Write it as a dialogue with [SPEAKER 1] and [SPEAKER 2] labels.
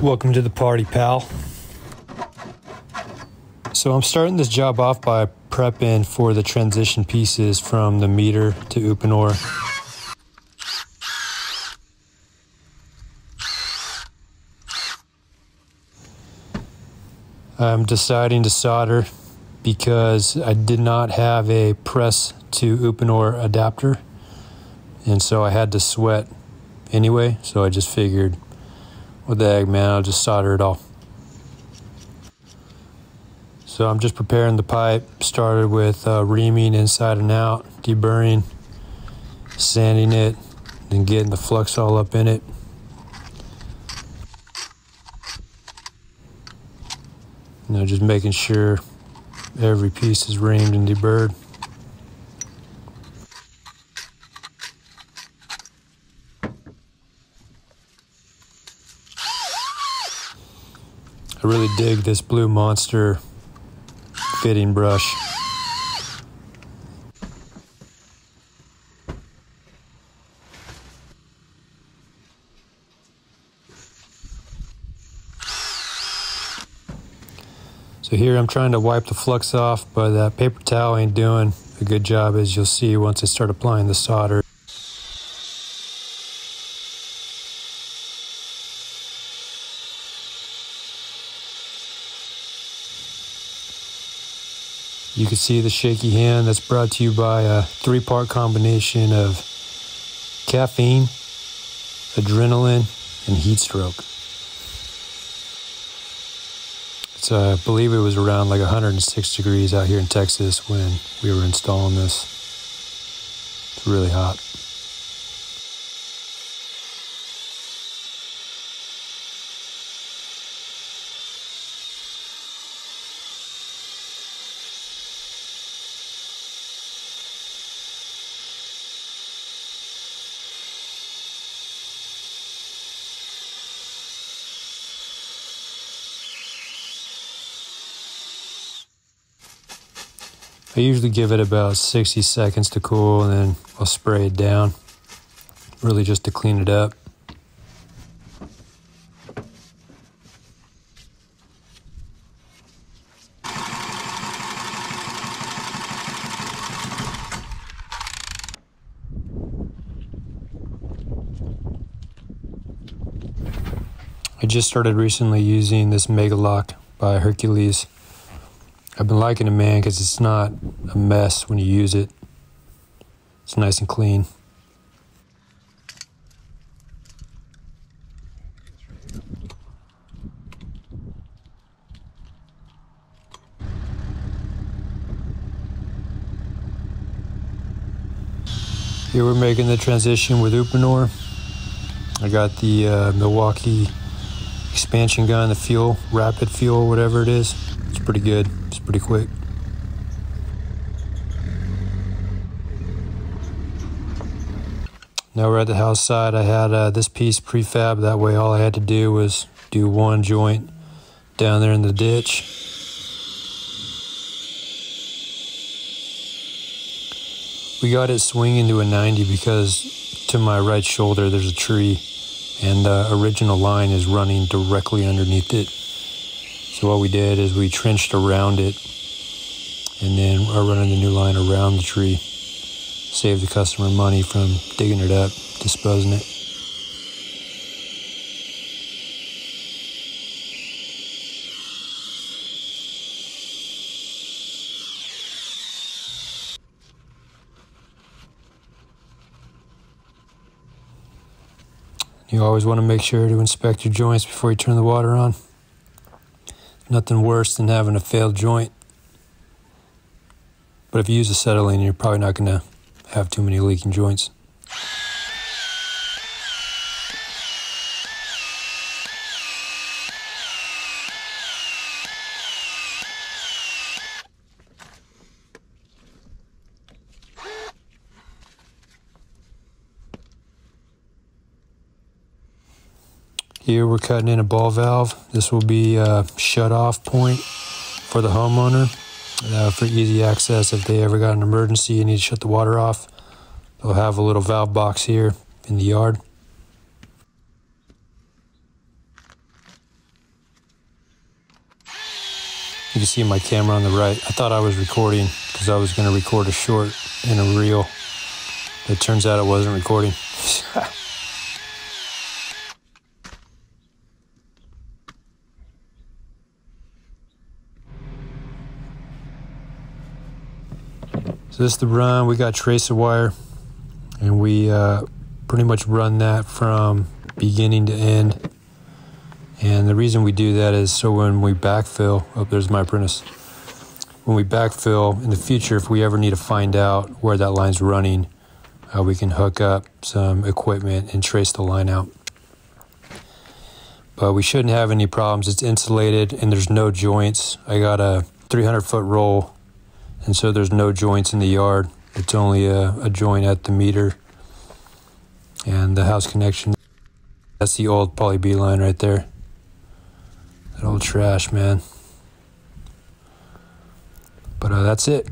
[SPEAKER 1] Welcome to the party, pal. So I'm starting this job off by prepping for the transition pieces from the meter to Uponor. I'm deciding to solder because I did not have a press to Uponor adapter, and so I had to sweat anyway, so I just figured, what the heck, man, I'll just solder it all. So I'm just preparing the pipe. Started with reaming inside and out, deburring, sanding it, and getting the flux all up in it. You know, just making sure every piece is reamed and deburred. I really dig this Blue Monster fitting brush. So here I'm trying to wipe the flux off, but that paper towel ain't doing a good job, as you'll see once I start applying the solder. You can see the shaky hand. That's brought to you by a 3-part combination of caffeine, adrenaline, and heat stroke. It's, I believe it was around like 106 degrees out here in Texas when we were installing this. It's really hot. I usually give it about 60 seconds to cool, and then I'll spray it down, really just to clean it up. I just started recently using this Mega Lock by Hercules. I've been liking it, man, because it's not a mess when you use it. It's nice and clean. Here we're making the transition with Uponor. I got the Milwaukee expansion gun, the fuel, rapid fuel, whatever it is. It's pretty good. It's pretty quick. Now we're at the house side. I had this piece prefab. That way all I had to do was do one joint down there in the ditch. We got it swinging to a 90 because to my right shoulder there's a tree, and the original line is running directly underneath it. So what we did is we trenched around it, and then are running the new line around the tree. Save the customer money from digging it up, disposing it. You always want to make sure to inspect your joints before you turn the water on. Nothing worse than having a failed joint. But if you use acetylene, you're probably not going to have too many leaking joints. Here we're cutting in a ball valve. This will be a shut-off point for the homeowner for easy access if they ever got an emergency and need to shut the water off. They'll have a little valve box here in the yard. You can see my camera on the right. I thought I was recording because I was going to record a short and a reel. It turns out it wasn't recording. So this is the run. We got tracer wire, and we pretty much run that from beginning to end. And the reason we do that is so when we backfill, oh, there's my apprentice. When we backfill in the future, if we ever need to find out where that line's running, we can hook up some equipment and trace the line out. But we shouldn't have any problems. It's insulated and there's no joints. I got a 300-foot roll, and so there's no joints in the yard. It's only a joint at the meter and the house connection. That's the old poly B line right there. That old trash, man. But that's it.